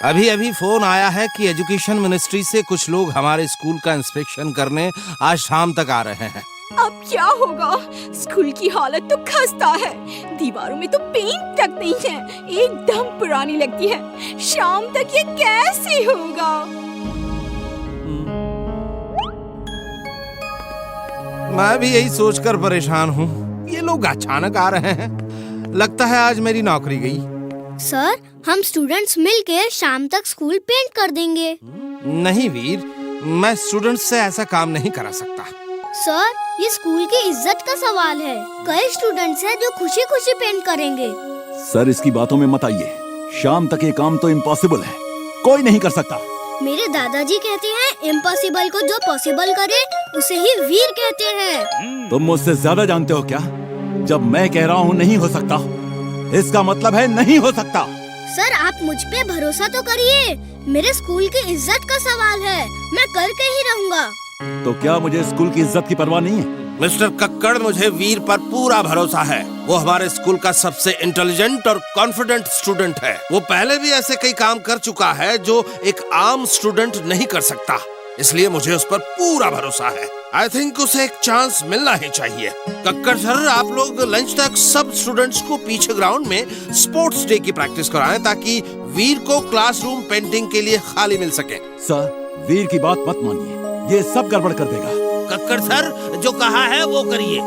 अभी अभी फोन आया है कि एजुकेशन मिनिस्ट्री से कुछ लोग हमारे स्कूल का इंस्पेक्शन करने आज शाम तक आ रहे हैं। अब क्या होगा? स्कूल की हालत तो खस्ता है। दीवारों में तो पेंट तक नहीं है, एकदम पुरानी लगती है। शाम तक ये कैसे होगा? मैं भी यही सोचकर परेशान हूँ। ये लोग अचानक आ रहे हैं। लगता है आज मेरी नौकरी गई। सर, हम स्टूडेंट्स मिलकर शाम तक स्कूल पेंट कर देंगे। नहीं वीर, मैं स्टूडेंट्स से ऐसा काम नहीं करा सकता। सर, ये स्कूल की इज्जत का सवाल है। कई स्टूडेंट्स हैं जो खुशी खुशी पेंट करेंगे। सर, इसकी बातों में मत आइए। शाम तक ये काम तो इम्पॉसिबल है, कोई नहीं कर सकता। मेरे दादाजी कहते हैं इम्पॉसिबल को जो पॉसिबल करे उसे ही वीर कहते हैं। तुम मुझसे ज्यादा जानते हो क्या? जब मैं कह रहा हूँ नहीं हो सकता, इसका मतलब है नहीं हो सकता। सर, आप मुझ पे भरोसा तो करिए। मेरे स्कूल की इज्जत का सवाल है, मैं करके ही रहूँगा। तो क्या मुझे स्कूल की इज्जत की परवाह नहीं है? मिस्टर कक्कड़, मुझे वीर पर पूरा भरोसा है। वो हमारे स्कूल का सबसे इंटेलिजेंट और कॉन्फिडेंट स्टूडेंट है। वो पहले भी ऐसे कई काम कर चुका है जो एक आम स्टूडेंट नहीं कर सकता, इसलिए मुझे उस पर पूरा भरोसा है। आई थिंक उसे एक चांस मिलना ही चाहिए। कक्कड़ सर, आप लोग लंच तक सब स्टूडेंट्स को पीछे ग्राउंड में स्पोर्ट्स डे की प्रैक्टिस कराएं ताकि वीर को क्लासरूम पेंटिंग के लिए खाली मिल सके। सर, वीर की बात मत मानिए, ये सब गड़बड़ कर देगा। कक्कड़ सर, जो कहा है वो करिए।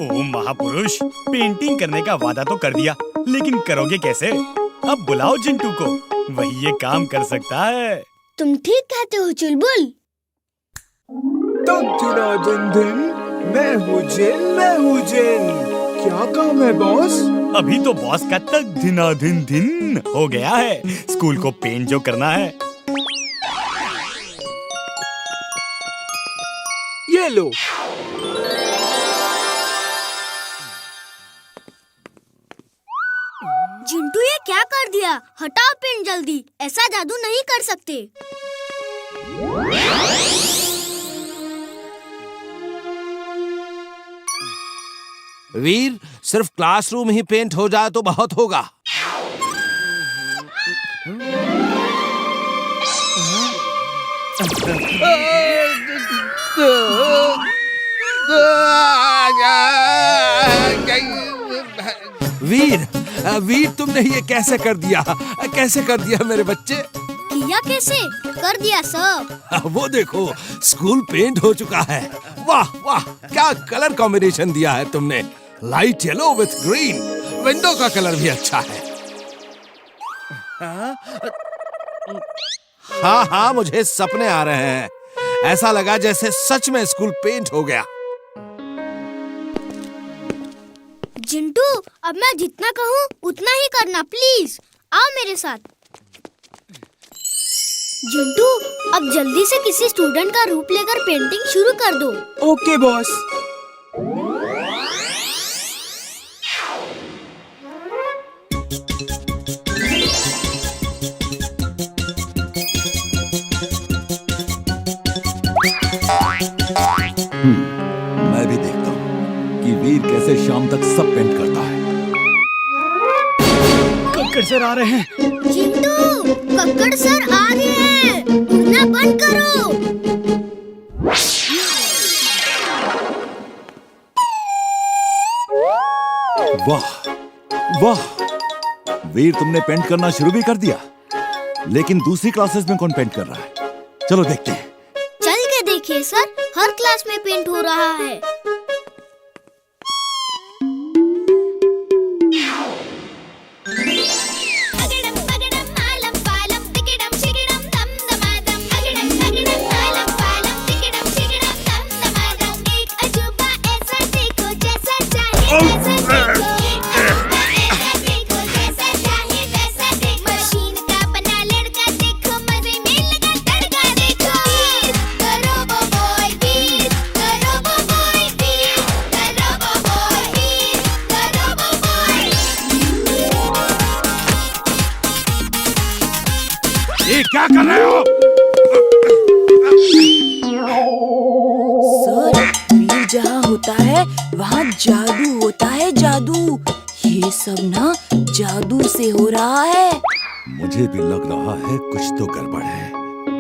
ओ महापुरुष, पेंटिंग करने का वादा तो कर दिया, लेकिन करोगे कैसे? अब बुलाओ चिंटू को, वही ये काम कर सकता है। तुम ठीक कहते हो चुलबुल। तक दिन दिन मैं हूँ जिन। क्या काम है बॉस? अभी तो बॉस का तक दिन दिन हो गया है। स्कूल को पेंट जो करना है। ये लो। चिंटू, ये क्या कर दिया? हटाओ पेंट जल्दी, ऐसा जादू नहीं कर सकते। वीर, सिर्फ क्लासरूम ही पेंट हो जाए तो बहुत होगा। वीर, तुमने ये कैसे कर दिया? कैसे कर दिया मेरे बच्चे? किया कैसे? कर दिया सब। वो देखो, स्कूल पेंट हो चुका है। वाह वाह, क्या कलर कॉम्बिनेशन दिया है तुमने। Light yellow with green. Window का कलर भी अच्छा है। हाँ, मुझे सपने आ रहे हैं। ऐसा लगा जैसे सच में स्कूल पेंट हो गया। चिंटू, अब मैं जितना कहूँ उतना ही करना, प्लीज। आओ मेरे साथ। चिंटू, अब जल्दी से किसी स्टूडेंट का रूप लेकर पेंटिंग शुरू कर दो। Okay boss. मैं भी देखता हूँ कि वीर कैसे शाम तक सब पेंट करता है। कक्कड़ सर आ रहे हैं। चिंटू, कक्कड़ सर आ रहे हैं, उड़ना बंद करो। वाह वाह, वीर तुमने पेंट करना शुरू भी कर दिया। लेकिन दूसरी क्लासेस में कौन पेंट कर रहा है? चलो देखते हैं। चल के देखिए सर, हर क्लास में पेंट हो रहा है। ये क्या कर रहे हो? जहाँ होता है वहाँ जादू होता है, जादू। ये सब ना जादू से हो रहा है। मुझे भी लग रहा है कुछ तो गड़बड़ है।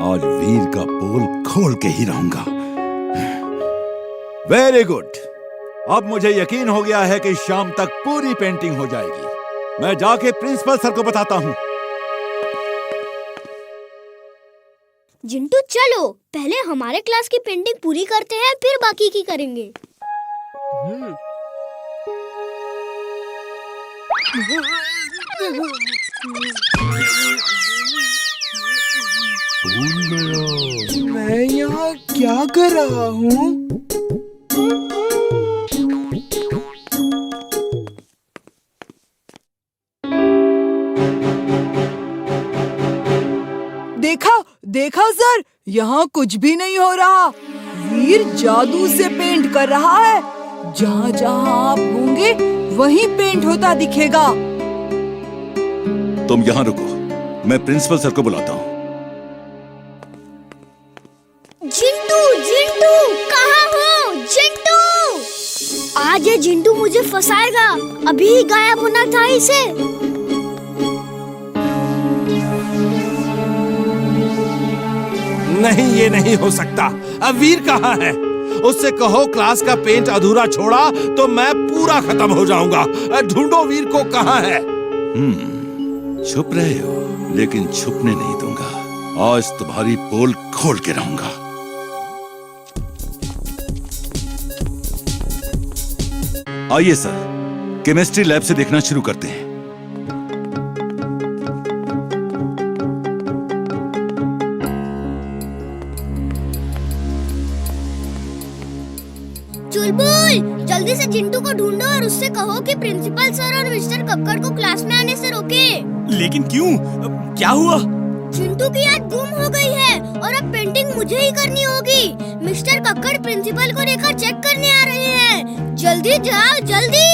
आज वीर का पोल खोल के ही रहूंगा। Very good. अब मुझे यकीन हो गया है कि शाम तक पूरी पेंटिंग हो जाएगी। मैं जाके प्रिंसिपल सर को बताता हूँ। जिंटू चलो, पहले हमारे क्लास की पेंटिंग पूरी करते हैं, फिर बाकी की करेंगे। मैं यहाँ क्या कर रहा हूँ? देखा सर, यहाँ कुछ भी नहीं हो रहा। वीर जादू से पेंट कर रहा है। जहाँ जहाँ आप होंगे वहीं पेंट होता दिखेगा। तुम यहाँ रुको, मैं प्रिंसिपल सर को बुलाता हूँ। जिंटू, जिंटू, कहाँ हो? जिंटू! आज ये जिंटू मुझे फंसाएगा। अभी ही गायब होना था इसे। नहीं, ये नहीं हो सकता। अब वीर कहाँ है? उससे कहो क्लास का पेंट अधूरा छोड़ा तो मैं पूरा खत्म हो जाऊंगा। ढूंढो वीर को, कहाँ है? छुप रहे हो, लेकिन छुपने नहीं दूंगा। आज तुम्हारी पोल खोल के रहूंगा। आइए सर, केमिस्ट्री लैब से देखना शुरू करते हैं। चुलबुल, जल्दी से जिंटू को ढूंढो और उससे कहो कि प्रिंसिपल सर और मिस्टर कक्कड़ को क्लास में आने से रोके। लेकिन क्यों? क्या हुआ? जिंटू की याद गुम हो गई है और अब पेंटिंग मुझे ही करनी होगी। मिस्टर कक्कड़ प्रिंसिपल को लेकर चेक करने आ रहे हैं। जल्दी जाओ, जल्दी।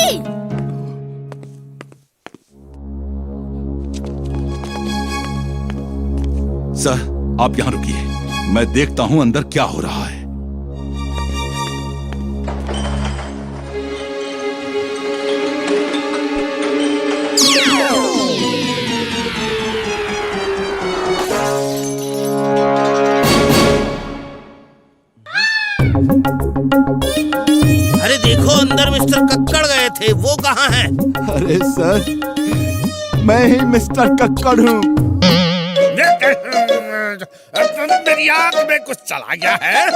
सर, आप यहाँ रुकिए, मैं देखता हूँ अंदर क्या हो रहा है। अरे देखो, अंदर मिस्टर कक्कड़ गए थे, वो कहाँ हैं? अरे सर, मैं ही मिस्टर कक्कड़ हूँ। मेरी आंख में कुछ चला गया है।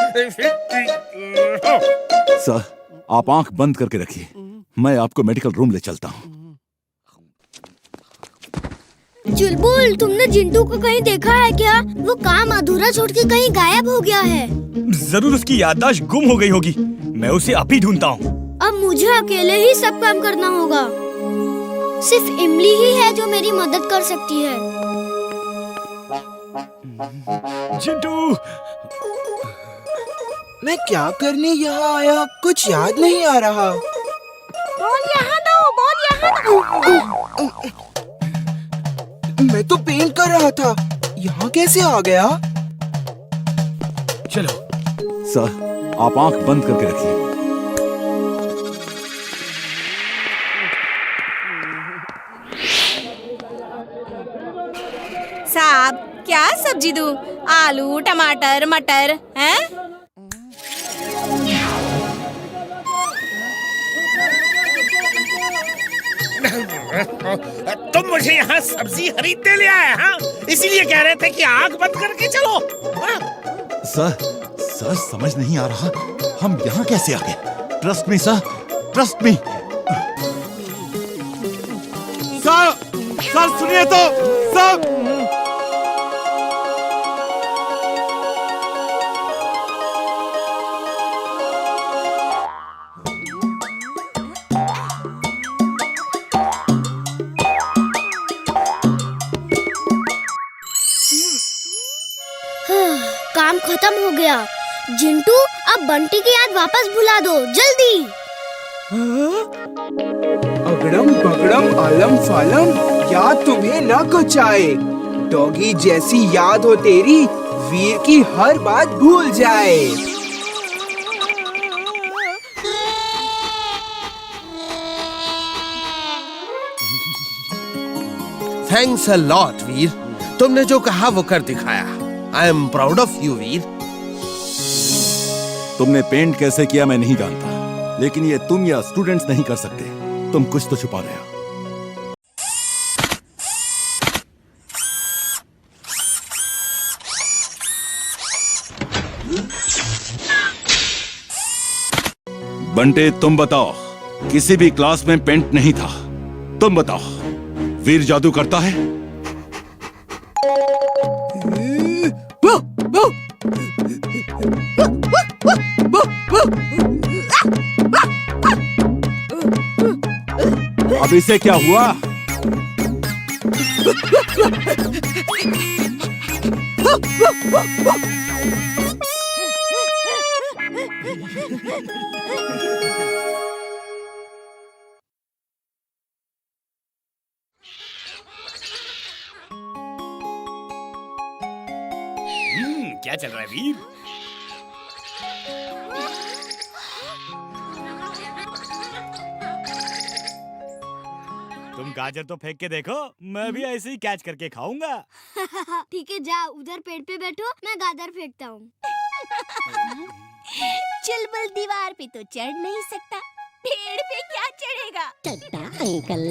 सर, आप आंख बंद करके रखिए, मैं आपको मेडिकल रूम ले चलता हूँ। चुलबुल, तुमने जिंटू को कहीं देखा है क्या? वो काम अधूरा छोड़ के कहीं गायब हो गया है। जरूर उसकी याददाश्त गुम हो गई होगी। मैं उसे अभी ढूंढता हूँ। अब मुझे अकेले ही सब काम करना होगा। सिर्फ इमली ही है जो मेरी मदद कर सकती है। जिंटू, मैं क्या करने यहाँ आया, कुछ याद नहीं आ रहा। बॉल यहाँ दो, बॉल यहाँ दो। मैं तो पेंट कर रहा था, यहाँ कैसे आ गया? चलो। सर, आप आंख बंद करके रखिए। साहब, क्या सब्जी दूं? आलू, टमाटर, मटर हैं? तुम मुझे यहाँ सब्जी खरीदने ले आए, हाँ? इसीलिए कह रहे थे कि आंख बंद करके चलो। सर समझ नहीं आ रहा, हम यहाँ कैसे आ गए? Trust me sir, trust me. Sir सुनिए तो, सर। काम खत्म हो गया। जिंटू, अब बंटी की याद वापस भुला दो, जल्दी। अगड़म बगड़म आलम फालम, याद तुम्हें न कुछ आए। डॉगी जैसी याद हो तेरी, वीर की हर बात भूल जाए। थैंक्स अ लॉट वीर, तुमने जो कहा वो कर दिखाया। I am proud of you Veer. तुमने पेंट कैसे किया मैं नहीं जानता, लेकिन ये तुम या स्टूडेंट्स नहीं कर सकते। तुम कुछ तो छुपा रहे हो। बंटे तुम बताओ, किसी भी क्लास में पेंट नहीं था। तुम बताओ, वीर जादू करता है? अब इसे क्या हुआ? क्या चल रहा है वीर? तुम गाजर तो फेंक के देखो, मैं भी ऐसे ही कैच करके खाऊंगा। ठीक है, जा उधर पेड़ पे बैठो, मैं गाजर फेंकता हूँ। चुलबुल दीवार पे तो चढ़ नहीं सकता, पेड़ पे क्या चढ़ेगा? चड्डा अंकल,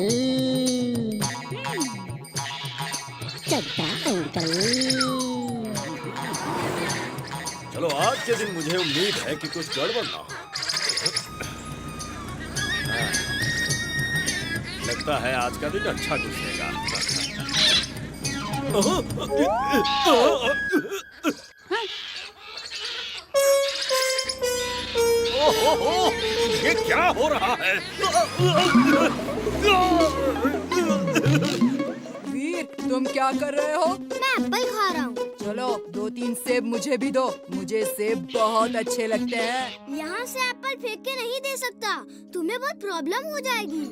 चड्डा अंकल। चलो आज के दिन मुझे उम्मीद है कि कुछ गड़बड़ ना हो। लगता है आज का दिन अच्छा गुजरेगा। ओहो, ये क्या हो रहा है? वीर तुम क्या कर रहे हो? मैं एप्पल खा रहा हूँ। चलो 2-3 सेब मुझे भी दो, मुझे सेब बहुत अच्छे लगते हैं। यहाँ से एप्पल फेंक के नहीं दे सकता, तुम्हें बहुत प्रॉब्लम हो जाएगी।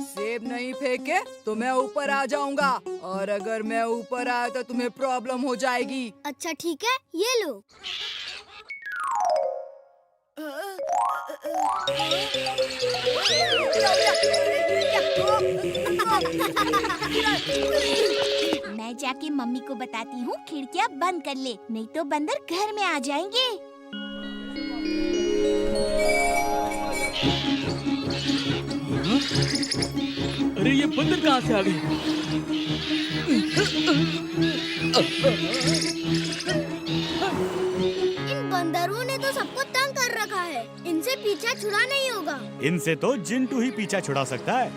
सेब नहीं फेंके तो मैं ऊपर आ जाऊंगा, और अगर मैं ऊपर आया तो तुम्हें प्रॉब्लम हो जाएगी। अच्छा ठीक है, ये लो। मैं जाके मम्मी को बताती हूँ खिड़कियाँ बंद कर ले, नहीं तो बंदर घर में आ जाएंगे। अरे ये बंदर कहाँ से आ गए? इन बंदरों ने तो सबको तंग कर रखा है, इनसे पीछा छुड़ा नहीं होगा। इनसे तो जिंटू ही पीछा छुड़ा सकता है।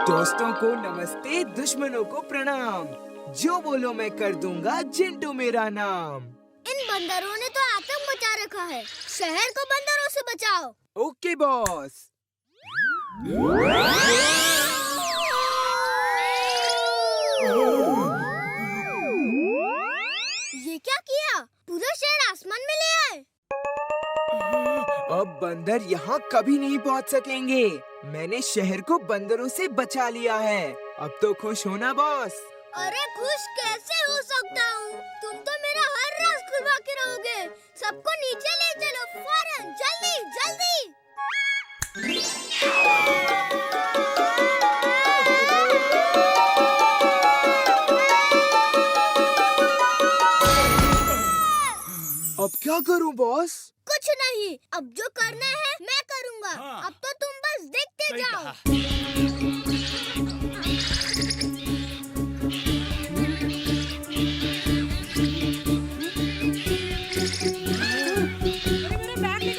दोस्तों को नमस्ते, दुश्मनों को प्रणाम। जो बोलो मैं कर दूंगा, जिंटू मेरा नाम। इन बंदरों ने तो आतंक मचा रखा है, शहर को बंदरों से बचाओ। Okay boss. ये क्या किया? पूरा शहर आसमान में ले आए। अब बंदर यहाँ कभी नहीं पहुँच सकेंगे। मैंने शहर को बंदरों से बचा लिया है। अब तो खुश हो ना बॉस? अरे खुश कैसे हो सकता हूँ? तुम तो मेरा हर राज खुलवा के रहोगे। सबको नीचे ले चलो फौरन, जल्दी जल्दी। अब क्या करूँ बॉस? कुछ नहीं, अब जो करना है मैं करूँगा। अब तो तुम बस देखते जाओ।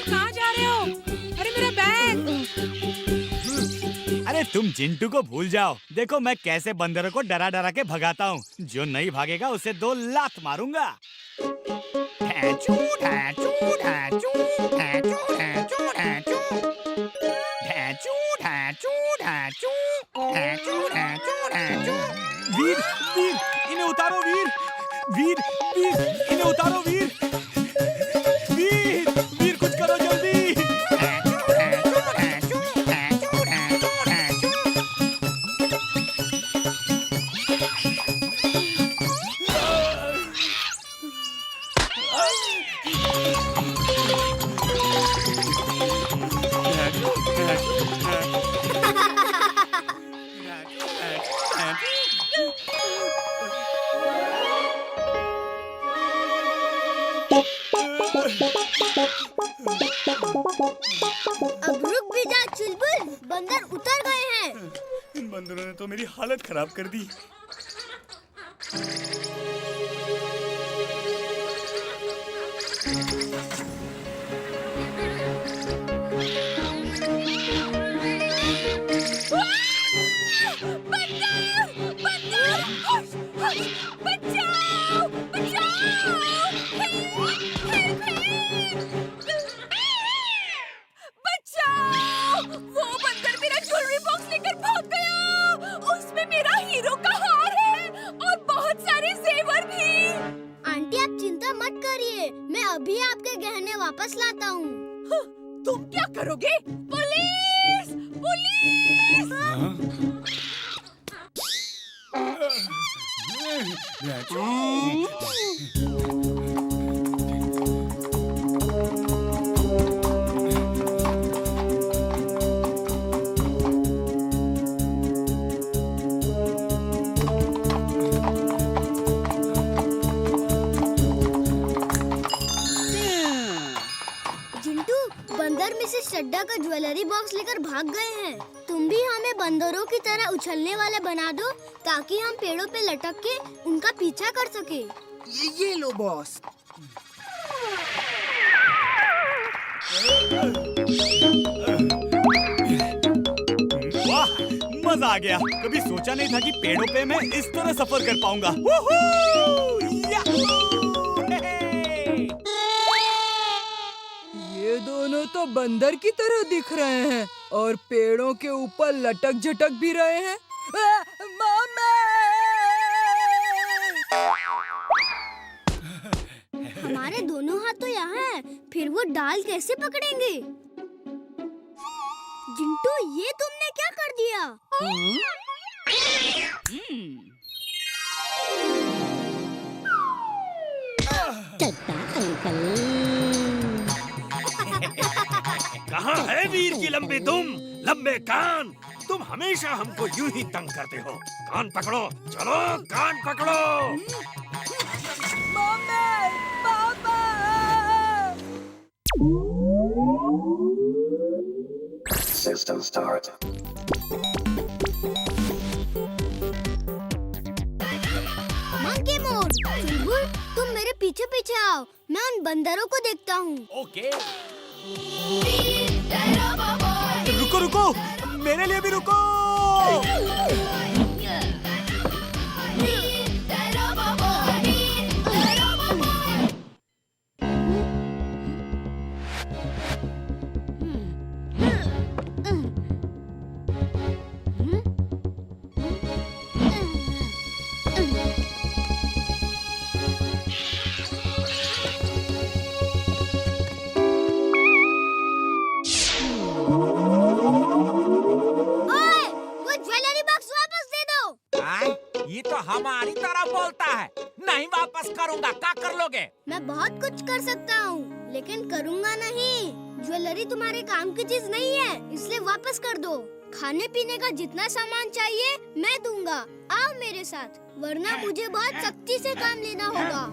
कहाँ जा रहे हो? अरे मेरा बैग! अरे तुम जिंटू को भूल जाओ, देखो मैं कैसे बंदरों को डरा डरा के भगाता हूँ। जो नहीं भागेगा उसे 2 लात मारूंगा। ढैचू, ढैचू, ढैचू, ढैचू, ढैचू, ढैचू। ढैचू, ढैचू, ढैचू, ढैचू, ढैचू, ढैचू। वीर, वीर, इन्हें उतारो वीर। वीर, वीर, इन्हें उतारो वीर। वीर, वीर कुछ करो जल्दी। ढैचू, ढैचू, ढैचू, ढैचू, ढैचू, ढैचू। अब रुक भी जा चुलबुल, बंदर उतर गए हैं। इन बंदरों ने तो मेरी हालत खराब कर दी। वो बंदर मेरा ज्वेलरी बॉक्स लेकर भाग गया। उसमें मेरा हीरो का हार है और बहुत सारे जेवर भी। आंटी आप चिंता मत करिए, मैं अभी आपके गहने वापस लाता हूँ। तुम क्या करोगे? पुलिस! पुलिस! जिंटू, बंदर मिसेस चड्डा का ज्वेलरी बॉक्स लेकर भाग गए हैं। तुम भी हमें बंदरों की तरह उछलने वाले बना दो ताकि हम पेड़ों पे लटक के उनका पीछा कर सके। ये लो बॉस। वाह, मजा आ गया। कभी सोचा नहीं था कि पेड़ों पे मैं इस तरह सफर कर पाऊंगा। ये दोनों तो बंदर की तरह दिख रहे हैं और पेड़ों के ऊपर लटक झटक भी रहे हैं। मामा! हमारे दोनों हाथ तो यहाँ हैं, फिर वो डाल कैसे पकड़ेंगे? जिंटू, ये तुमने क्या कर दिया? कहाँ है वीर की लंबी दुम, लंबे कान? तुम हमेशा हमको यूं ही तंग करते हो। कान पकड़ो, चलो कान पकड़ो। पापा! System start. मंकी मोड, चुलबुल, तुम मेरे पीछे पीछे आओ, मैं उन बंदरों को देखता हूँ। ओके। रुको रुको, मेरे लिए भी रुको। ये तो हमारी तरह बोलता है। नहीं वापस करूँगा, क्या कर लोगे? मैं बहुत कुछ कर सकता हूँ, लेकिन करूँगा नहीं। ज्वेलरी तुम्हारे काम की चीज नहीं है, इसलिए वापस कर दो। खाने पीने का जितना सामान चाहिए मैं दूंगा। आओ मेरे साथ, वरना मुझे बहुत सख्ती से काम लेना होगा।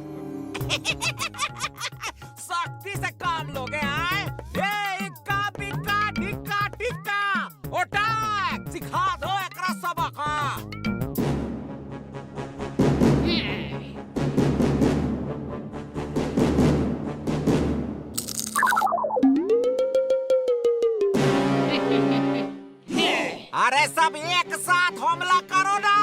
सख्ती से काम लोगे? आए? ये इक्का बिक्का ढिक्का टिक्का उठा, सिखा दो एकरा सबक। अरे सब एक साथ हमला करो ना।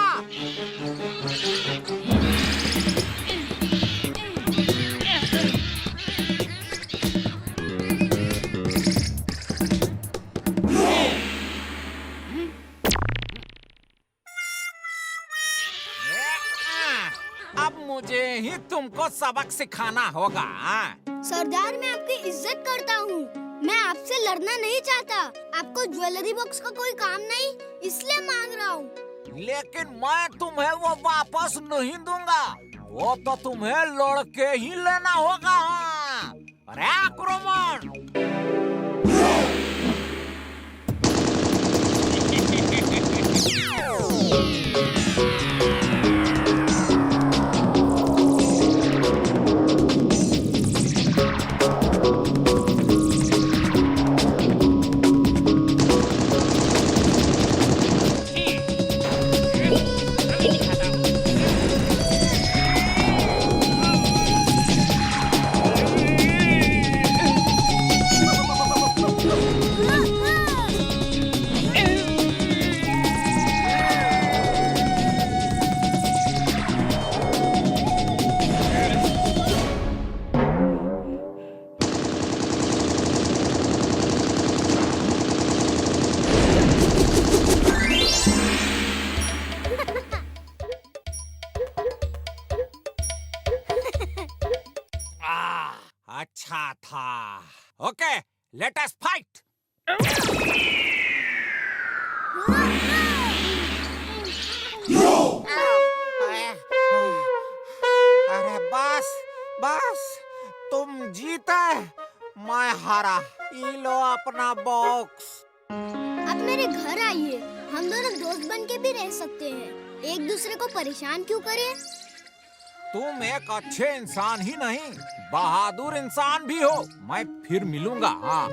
अब मुझे ही तुमको सबक सिखाना होगा। सरदार, मैं आपकी इज्जत करता हूँ। मैं आपसे लड़ना नहीं चाहता। आपको ज्वेलरी बॉक्स का कोई काम नहीं, इसलिए मांग रहा हूँ। लेकिन मैं तुम्हें वो वापस नहीं दूंगा। वो तो तुम्हें लड़के ही लेना होगा। अरे आक्रमण! अच्छा था। Okay, let us fight. अरे बस बस, तुम जीते, मैं हारा। ये लो अपना बॉक्स। अब मेरे घर आइए, हम दोनों दोस्त बन के भी रह सकते हैं। एक दूसरे को परेशान क्यों करें? तुम एक अच्छे इंसान ही नहीं, बहादुर इंसान भी हो। मैं फिर मिलूंगा। हाँ।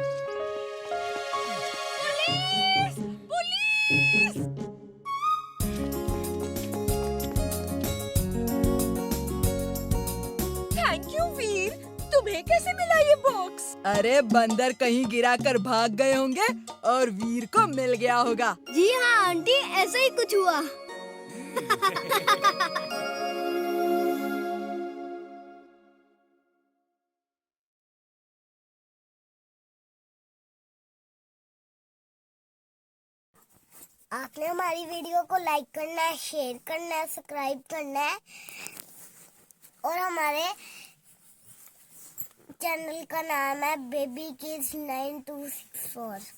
थैंक यू वीर, तुम्हें कैसे मिला ये बॉक्स? अरे बंदर कहीं गिराकर भाग गए होंगे और वीर को मिल गया होगा। जी हाँ आंटी, ऐसा ही कुछ हुआ। आपने हमारी वीडियो को लाइक करना है, शेयर करना है, सब्सक्राइब करना है और हमारे चैनल का नाम है बेबी किड्स 9264।